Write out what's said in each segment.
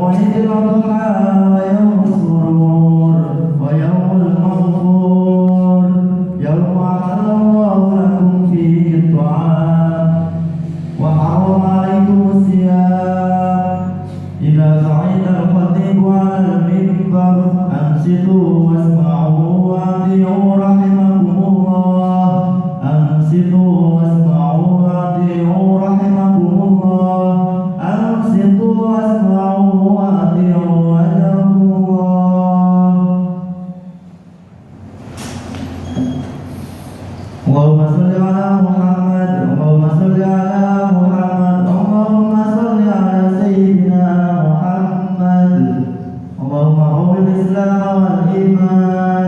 عيد الأضحى ويوم السرور ويوم المغفور، يوم أحل الله لكم فيه الطعام وحرم عليكم الصيام. إذا صعد الخطيب على المنبر أنصتوا واسمعوا وأطيعوا رحمكم الله. أنصتوا واسمعوا وأطيعوا رحمكم الله. أنصتوا واسمعوا وأطيعوا رحمكم الله. اللهم صل على محمد، اللهم صل على محمد، اللهم صل على سيدنا محمد. اللهم قوم الإسلام والإيمان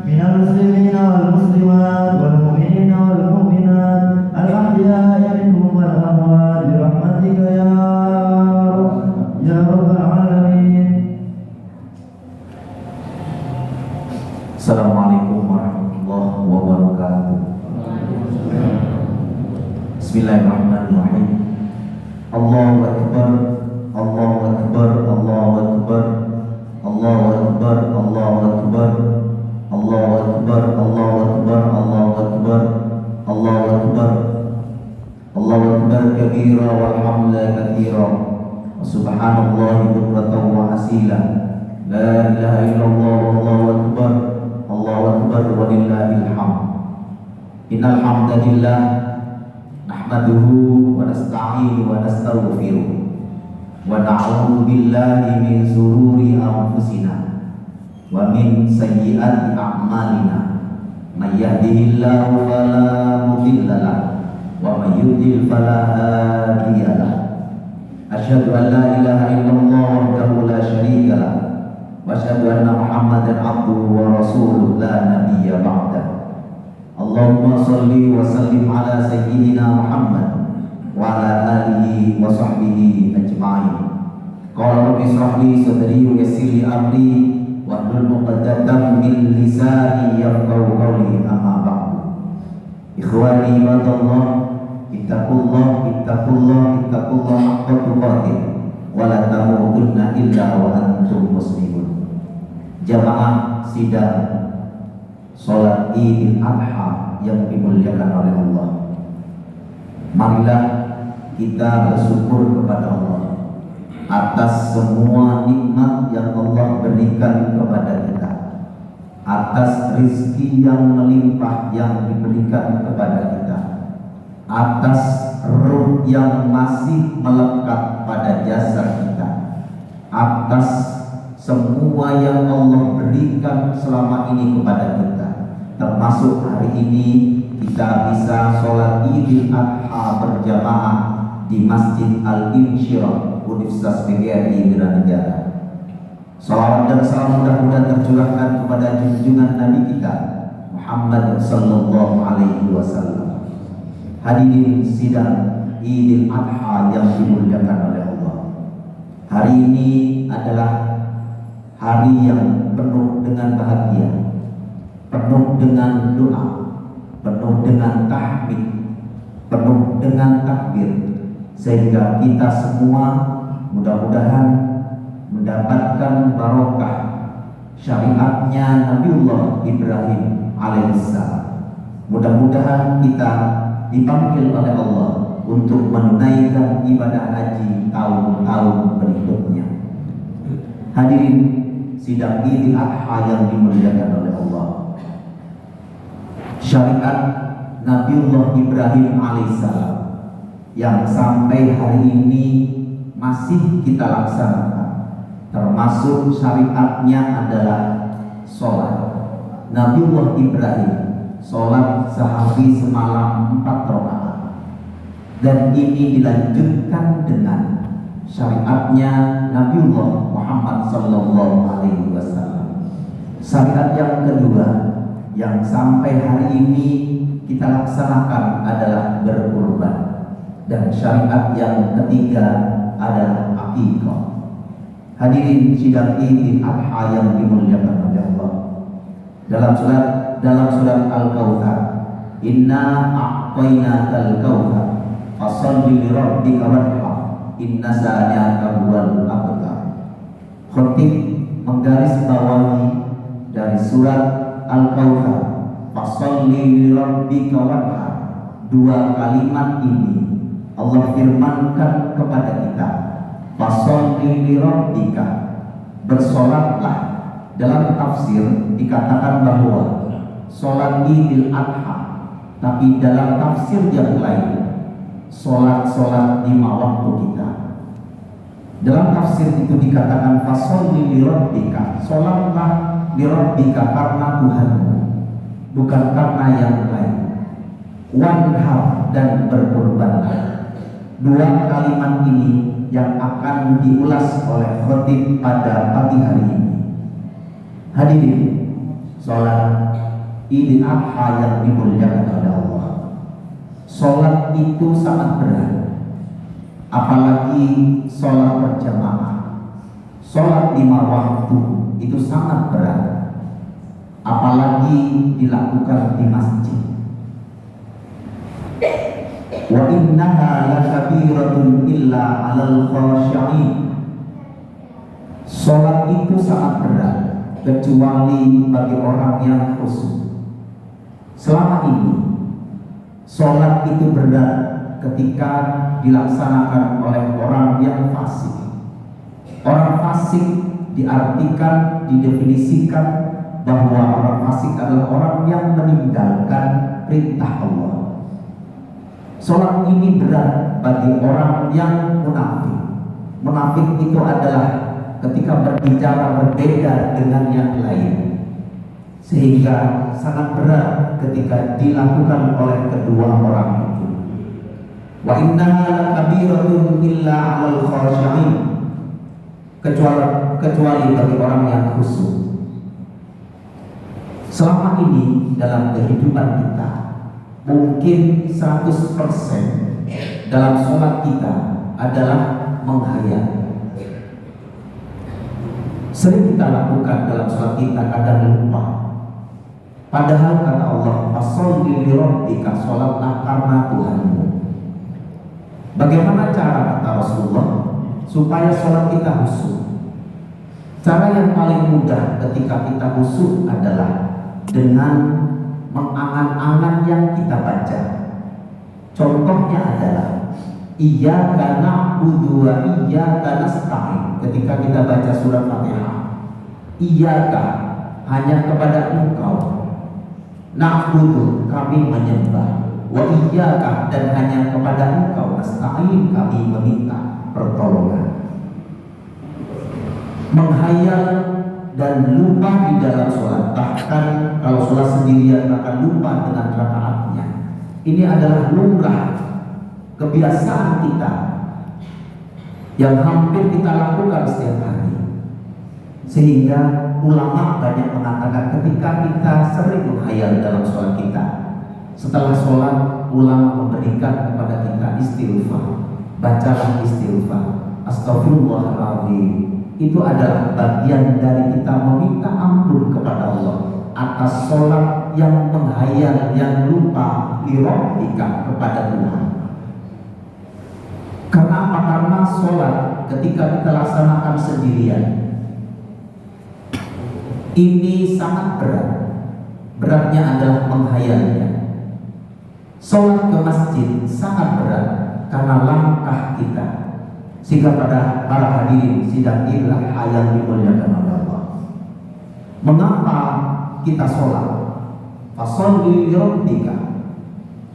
من المسلمين والمسلمات والمؤمنين والمؤمنات الأحياء منهم والأموات برحمتك يا رب العالمين. Assalamualaikum warahmatullahi wabarakatuh. Bismillahirrahmanirrahim. Allahu Akbar, Allahu Akbar, Allahu Akbar, Allahu Akbar, Allahu Akbar, Allahu Akbar, Allahu Akbar, Allahu Akbar, Allahu Akbar, Allahu Akbar kabira walhamdulillah katsira wa subhanallahi bukratan wa asila. La ilaha illallah wallahu akbar, Allahu akbar walillahil hamd. Innal hamdalillah nahmaduhu wa nasta'inu wa nastaghfiruh wa na'udzu billahi min shururi anfusina wa min sayyiati a'malina. May yahdihillahu fala mudilla lahu wa may yudlil fala hadiya lahu. Asyhadu an la ilaha illallah wahdahu la syarika lahu wa asyhadu anna Muhammadan abduhu wa rasuluhu la nabiyya ba'dahu. Allahumma salli wa sallim ala sayyidina Muhammad wa ala alihi wa sahbihi ajma'in. Qala rabbi ishrah li sadri wa yassir li amri wahlul 'uqdatam min lisani yafqahu qawli, amma ba'du. Ikhwani ibadallah, ittaqullah haqqa tuqatih wa la tamutunna illa wa antum muslimun. Jamaah sidang salat Idul Adha yang dimuliakan oleh Allah, marilah kita bersyukur kepada Allah atas semua nikmat yang Allah berikan kepada kita, atas rizki yang melimpah yang diberikan kepada kita, atas ruh yang masih melekat pada jasad kita, atas semua yang Allah berikan selama ini kepada kita, termasuk hari ini kita bisa sholat Idul Adha berjamaah di Masjid Al-Insyirah Universitas PGRI Wiranegara. Salawat dan salam mudah-mudahan tercurahkan kepada junjungan Nabi kita Muhammad sallallahu alaihi wasallam. Hadirin sidang Idul Adha yang dimuliakan oleh Allah, hari ini adalah hari yang penuh dengan bahagia, penuh dengan doa, penuh dengan tahmid, penuh dengan takbir, sehingga kita semua mudah-mudahan mendapatkan barokah syariatnya Nabiullah Ibrahim alaihissalam. Mudah-mudahan kita dipanggil oleh Allah untuk menunaikan ibadah haji tahun-tahun berikutnya. Hadirin sidang Idul Adha yang dimuliakan oleh Allah, syariat Nabiullah Ibrahim alaihissalam yang sampai hari ini masih kita laksanakan, termasuk syariatnya adalah sholat. Nabiullah Ibrahim sholat sehari semalam 4 rakaat, dan ini dilanjutkan dengan syariatnya Nabiullah Muhammad sallallahu alaihi wasallam. Syariat yang kedua yang sampai hari ini kita laksanakan adalah berkurban, dan syariat yang ketiga adalah akikah. Hadirin sidang Idul Adha yang dimuliakan oleh Allah, dalam surat Al-Kautsar, inna a'tainakal kautsar fasholli li rabbika wanhar inna sa'yaka huwal abtar. Khatib menggaris bawahi dari surat Al-Kautsar, fasholli li rabbika wanhar. Dua kalimat ini Allah firmankan kepada kita, fasholli li rabbika, bersolatlah. Dalam tafsir dikatakan bahwa sholat Idul Adha, tapi dalam tafsir yang lain sholat lima waktu kita. Dalam tafsir itu dikatakan fasholli li rabbika, sholatlah li rabbika karena Tuhanmu, bukan karena yang lain. Wanhar, dan berkorbanlah. Dua kalimat ini yang akan diulas oleh khatib pada pagi hari ini. Hadirin, sholat Idul Adha yang dimuliakan oleh Allah, sholat itu sangat berat, apalagi sholat berjamaah. Sholat lima waktu itu sangat berat, apalagi dilakukan di masjid. Wa innaha lakabiratun illa 'alal khashi'in. Sholat itu sangat berat kecuali bagi orang yang khusyuk. Selama ini sholat itu berat ketika dilaksanakan oleh orang yang fasik. Orang fasik diartikan, didefinisikan bahwa orang fasik adalah orang yang meninggalkan perintah Allah. Sholat ini berat bagi orang yang munafik. Munafik itu adalah ketika berbicara berbeda dengan yang lain, sehingga sangat berat ketika dilakukan oleh kedua orang itu. Wa innaha lakabiratun illa 'alal khashi'in, kecuali bagi orang yang khusyuk. Selama ini dalam kehidupan kita, mungkin 100% dalam sholat kita adalah menghayal. Sering kita lakukan dalam sholat kita, kadang lupa. Padahal kata Allah, fasholli li rabbika, sholatlah karena Tuhanmu. Bagaimana cara kata Rasulullah supaya sholat kita khusyuk? Cara yang paling mudah ketika kita khusyuk adalah dengan mengangan-angan yang kita baca. Contohnya adalah iyyaka na'budu wa iyyaka nasta'in. Ketika kita baca surat Fatihah, iyyaka, hanya kepada Engkau, na'budu, kami menyembah, wa iyyaka, dan hanya kepada Engkau, nasta'in, kami meminta pertolongan. Menghayal dan lupa di dalam sholat, bahkan kalau sholat sendirian akan lupa dengan rakaatnya. Ini adalah lumrah kebiasaan kita yang hampir kita lakukan setiap hari, sehingga ulama banyak mengatakan ketika kita sering menghayal dalam sholat kita, setelah sholat ulama memberikan kepada kita istighfar. Bacalah istighfar, astagfirullahaladzim. Itu adalah bagian dari kita meminta ampun kepada Allah atas sholat yang menghayal, yang lupa lirabbika, kepada Tuhan. Karena apa? Karena sholat ketika kita laksanakan sendirian ini sangat berat. Beratnya adalah menghayalnya. Sholat ke masjid sangat berat karena langkah kita. Sehingga pada para hadirin sidang Idul Adha yang dimuliakan oleh Allah, mengapa kita sholat? Fasholli li rabbika,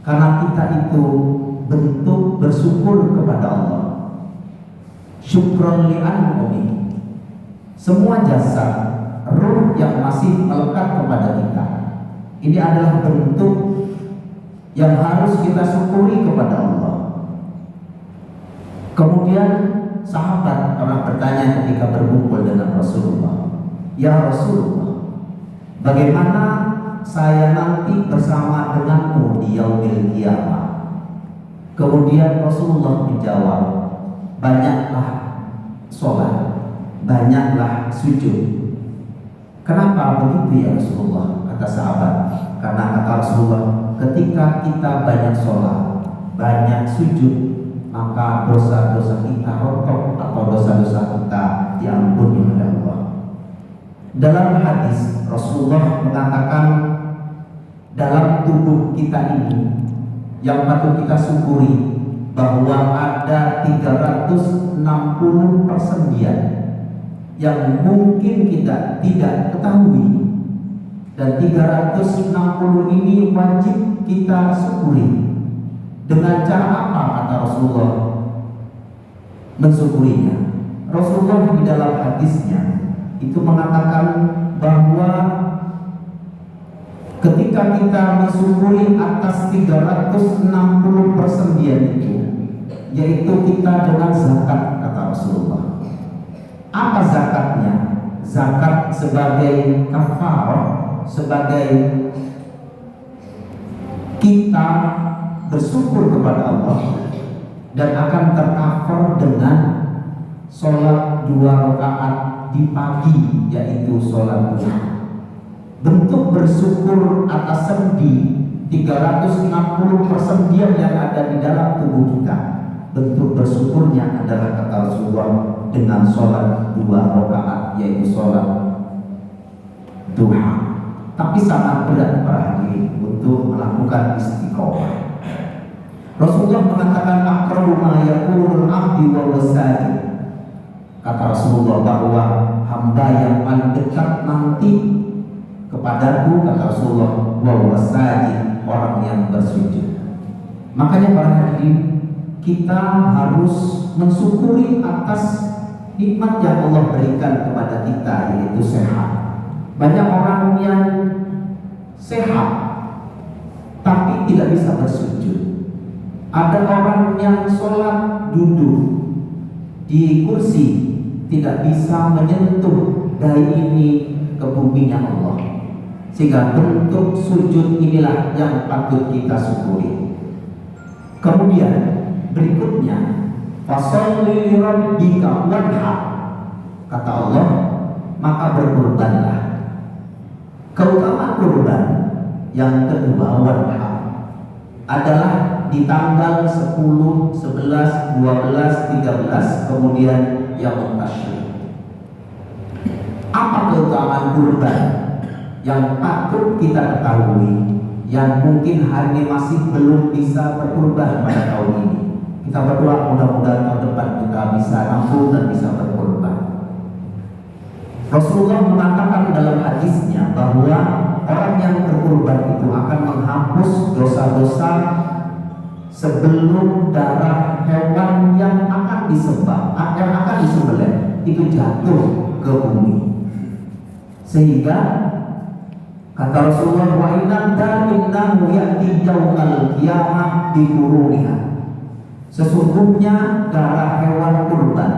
karena kita itu bentuk bersyukur kepada Allah. Syukron li an'umi, semua jasa ruh yang masih melekat kepada kita, ini adalah bentuk yang harus kita syukuri kepada Allah. Kemudian sahabat pernah bertanya ketika berkumpul dengan Rasulullah, ya Rasulullah, bagaimana saya nanti bersama denganmu di yaumil qiyamah? Kemudian Rasulullah menjawab, banyaklah sholat, banyaklah sujud. Kenapa begitu ya Rasulullah? Kata sahabat, karena kata Rasulullah, ketika kita banyak sholat, banyak sujud, maka dosa-dosa kita rontok atau dosa-dosa kita diampuni oleh Allah. Dalam hadis Rasulullah mengatakan dalam tubuh kita ini yang patut kita syukuri bahwa ada 360 persendian yang mungkin kita tidak ketahui, dan 360 ini wajib kita syukuri. Dengan cara apa kata Rasulullah mensyukurinya? Rasulullah di dalam hadisnya itu mengatakan bahwa ketika kita mensyukuri atas 360 persendian itu, yaitu kita dengan zakat kata Rasulullah. Apa zakatnya? Zakat sebagai kafarah, sebagai kita bersyukur kepada Allah dan akan tercover dengan sholat 2 rakaat di pagi, yaitu sholat duha. Bentuk bersyukur atas sendi 360 persendian yang ada di dalam tubuh kita, bentuk bersyukurnya adalah kata Rasulullah dengan sholat 2 rakaat, yaitu sholat duha. Tapi sangat berat para hadirin untuk melakukan istiqomah. Rasulullah mengatakan aqrabu ma yakunul abdi wa huwa sajid. Kata Rasulullah bahwa hamba yang paling dekat nanti kepadaku, kata Rasulullah, wa huwa sajid, orang yang bersujud. Makanya para hadirin, kita harus mensyukuri atas nikmat yang Allah berikan kepada kita, yaitu sehat. Banyak orang yang sehat tapi tidak bisa bersujud. Ada orang yang sholat duduk di kursi, tidak bisa menyentuh dari ini ke buminya Allah. Sehingga bentuk sujud inilah yang patut kita syukuri. Kemudian berikutnya, fasholli rabbika wanhar, kata Allah, maka berkurbanlah. Keutamaan kurban yang kedua wanhar adalah di tanggal 10, 11, 12, 13, kemudian Yaumut Tasyrik. Apa keutamaan kurban yang patut kita ketahui, yang mungkin hari ini masih belum bisa berkurban pada tahun ini? Kita berdoa mudah-mudahan tahun depan kita bisa mampu dan bisa berkurban. Rasulullah mengatakan dalam hadisnya bahwa orang yang berkurban itu akan menghapus dosa-dosa sebelum darah hewan yang akan disembah, yang akan disembelih itu jatuh ke bumi. Sehingga kata Rasulullah, wa inna innahu ya'ti yaumal qiyamah bi quruniha. Sesungguhnya darah hewan kurban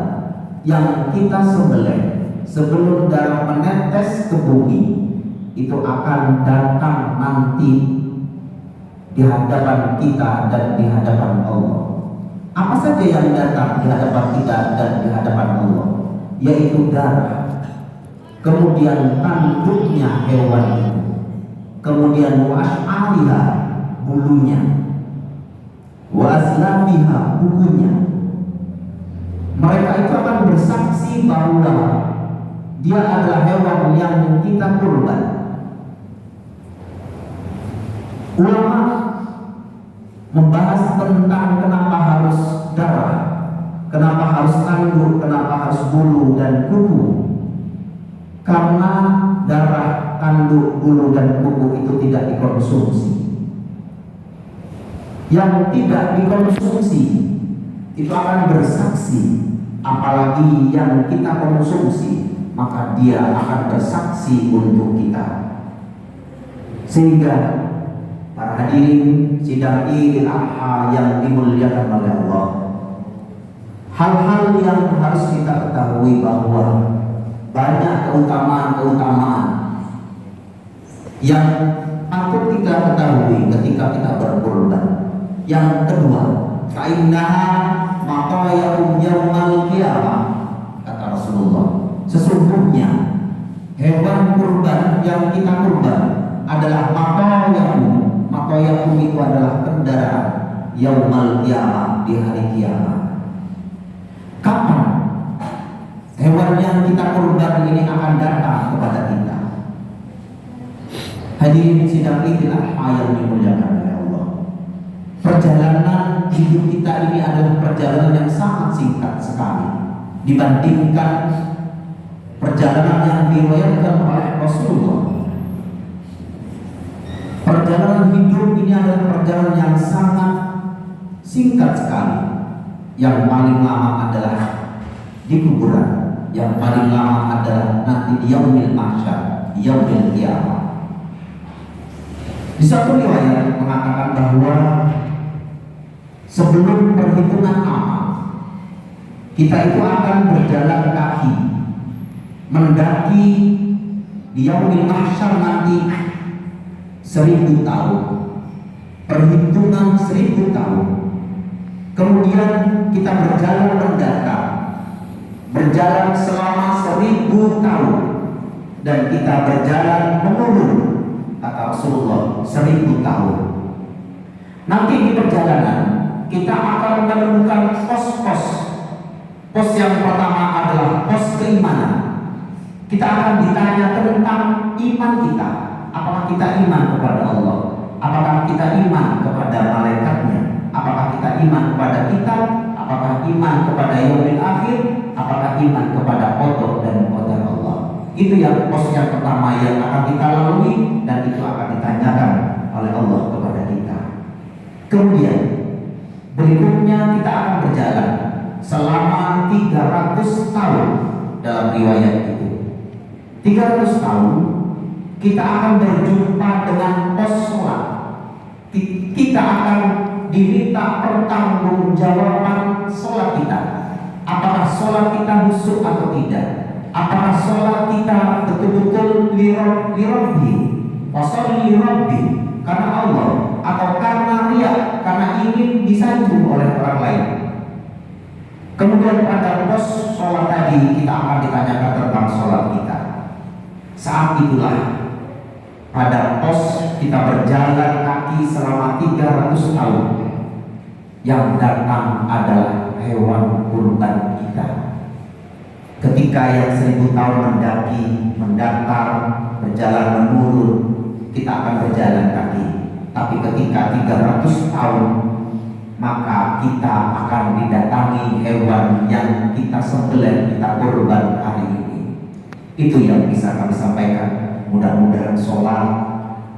yang kita sembelih sebelum darah menetes ke bumi itu akan datang nanti di hadapan kita dan di hadapan Allah. Apa saja yang datang di hadapan kita dan di hadapan Allah? Yaitu darah, kemudian tanduknya hewan itu, kemudian wa'ash'ariha, bulunya, wa'aslafiha, bukunya. Mereka itu akan bersaksi bahwa dia adalah hewan yang kita kurban. Ulama membahas tentang kenapa harus darah, kenapa harus tanduk, kenapa harus bulu dan kuku. Karena darah, tanduk, bulu dan kuku itu tidak dikonsumsi. Yang tidak dikonsumsi itu akan bersaksi, apalagi yang kita konsumsi, maka dia akan bersaksi untuk kita. Sehingga para hadirin sidang Idul Adha yang dimuliakan oleh Allah, hal-hal yang harus kita ketahui bahwa banyak keutamaan-keutamaan yang patut kita ketahui ketika kita berkurban. Yang kedua, fa'innaha maqayyaum yaumal qiyamah, kata Rasulullah. Sesungguhnya hewan kurban yang kita kurban adalah maqayyaum. Maqayyaum itu adalah kendaraan yaumal qiyamah, di di hari kiamat. Kapan hewan yang kita kurban ini akan datang kepada kita? Hadirin sidang Idul Adha yang dimuliakan oleh Allah. Perjalanan hidup kita ini adalah perjalanan yang sangat singkat sekali dibandingkan perjalanan yang diriwayatkan oleh Rasulullah. Perjalanan hidup ini adalah perjalanan yang sangat singkat sekali. Yang paling lama adalah di kuburan, yang paling lama adalah nanti di yaumil mahsyar, di yaumil qiyamah. Di satu riwayat mengatakan bahwa sebelum perhitungan amal, kita itu akan berjalan kaki mendaki di yaumil mahsyar nanti 1000 tahun, perhitungan 1000 tahun. Kemudian kita berjalan mendatar, berjalan selama 1000 tahun, dan kita berjalan menurun, kata Rasulullah, 1000 tahun. Nanti di perjalanan kita akan menemukan pos-pos. Pos yang pertama adalah pos keimanan. Kita akan ditanya tentang iman kita. Apakah kita iman kepada Allah? Apakah kita iman kepada malaikatnya? Apakah kita iman kepada kitab? Apakah iman kepada yaumil akhir? Apakah iman kepada qada dan qadar Allah? Itu yang pos yang pertama yang akan kita lalui, dan itu akan ditanyakan oleh Allah kepada kita. Kemudian berikutnya kita akan berjalan selama 300 tahun dalam riwayat itu. 300 tahun kita akan berjumpa dengan pos sholat. Kita akan diminta pertanggungjawaban sholat kita. Apakah sholat kita khusyuk atau tidak? Apakah sholat kita betul-betul lirabbi, washolli lirabbi, karena Allah, atau karena riya, karena ingin disanjung oleh orang lain? Kemudian pada pos sholat tadi kita akan ditanyakan tentang sholat kita. Saat itulah pada pos kita berjalan kaki selama 300 tahun, yang datang adalah hewan kurban kita. Ketika yang 1000 tahun mendaki, mendatar, berjalan menurun, kita akan berjalan kaki. Tapi ketika 300 tahun, maka kita akan didatangi hewan yang kita sembelih, kita kurban hari ini. Itu yang bisa kami sampaikan. Mudah-mudahan sholat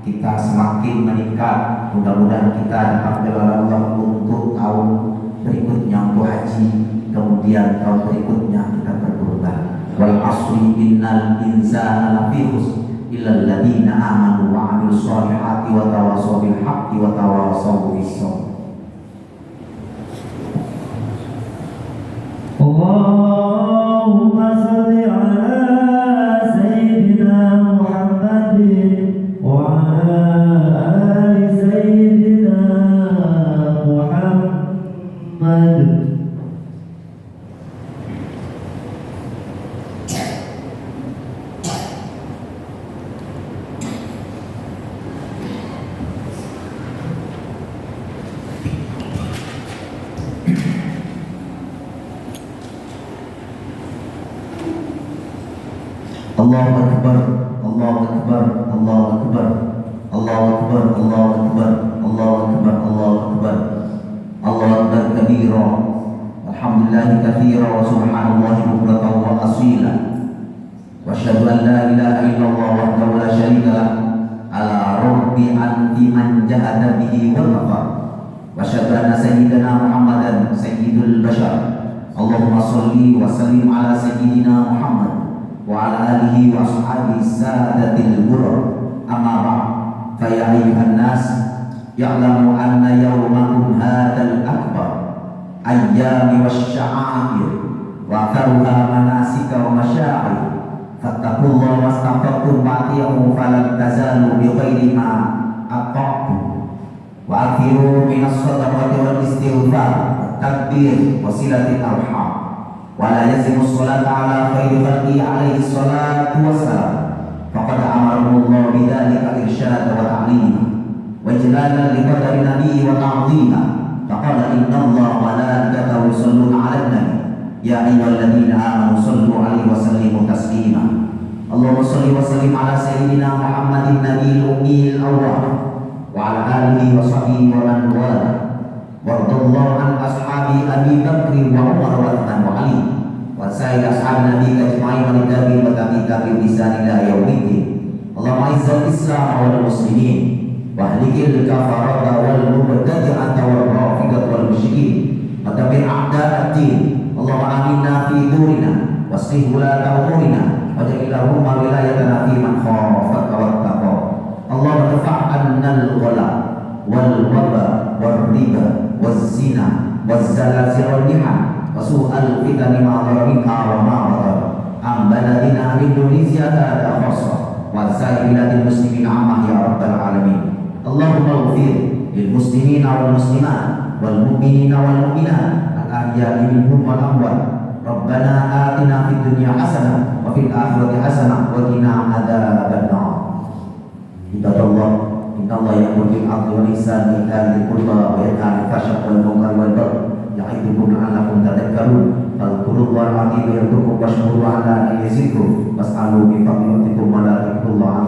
kita semakin meningkat. Mudah-mudahan kita dipanggil oleh Allah untuk tahun berikutnya untuk haji, kemudian tahun berikutnya kita berkurban. Wal asri innal insana lafi khusr illa alladziina aamanu wa 'amilus shalihati wa tawassaw bil haqqi wa tawassaw bis sabr. Allahumma salli ala sayyidina Muhammadin wa ala ali sayyidina Muhammad. Allahu Akbar, Allahu Akbar, Allahu Akbar, Allahu Akbar, Allahu Akbar, Allahu Akbar, Allahu Akbar, Allahu Akbar kabira, alhamdulillahi katsira, wa subhanallahi bukratan wa asila, wa asyhadu an la ilaha illallah wahdahu la syarika lah, ala rabbi anti man jahada bihi wal kafar, wa asyhadu anna sayyidana Muhammadan sayyidul bashar. Allahumma shalli wa sallim ala sayyidina Muhammad wa ala alihi wa ashabihi sadatil ghurur. Amma ba'd, fa ya ayyuhan nas ya'lamu anna yawmakum hadzal akbar ayyami wasya'air wa akharuha manasika wa masyaa'ir fattaqullaha wastaghfiruhu wa'tiyahu falan tazalu bi ghairi ma ata'tum wa akhiru minas sadaqati wal istighfar takbir wa silatil arham wa la yazimu sholata ala khairi khalqi alaihi salatu wassalam faqad amarahullah bidzalika irsyada wa ta'lima wa ijlalan li qadari nabiyyi wa ta'zima faqala innallaha wa la Ya ayyuhalladzina amanu sallu alaihi wa sallimu taslima. Allahumma salli wa sallim ala sayyidina Muhammadin nabiyil ummiyil awwal wa ala alihi wa sahbihi wa man wala. Wardallahu an ashabi Abi Bakr wa Umar wa Uthman wa Ali wa sa'ir ashabi Nabi ajma'in wa tabi'in wa tabi'in bi ihsan ila yaumiddin. Allahumma izzil Islam wal muslimin wa ahlikil kafarata wal mubtadi'ata wal rafidata wal musyrikin wa tabi' a'da'ad-din. Allahumma aminna fi durina waslih wulata umurina waj'alhum wilayatana fi man khafaka wattaqa. Allahumma dfa' 'anna al-ghala wal waba wal riba waz zina waz zalazil wal mihan wa su'al fitani ma dhara minha wa ma batar. Am baladina Indonesia ada khassa wa sa'ir biladil muslimin amma ya rabbal alamin. Allahumma ighfir lil muslimina wal muslimat wal mu'minina wal mu'minat al-ahya'i minhum wal amwat. Rabbana atina fid dunya hasanah wa fil akhirati hasanah wa qina adzaban nar. Ibadallah, innallaha ya'muru bil 'adli wal ihsani wa ita'i dzil qurba wa yanha 'anil fahsya'i wal munkari wal baghi ya'idukum la'allakum tadhakkarun. Fadhkurullaha al-'azim yadhkurkum washkuruhu 'ala ni'matihi yazidkum was'alu min fadlihi wa la tadhkurullaha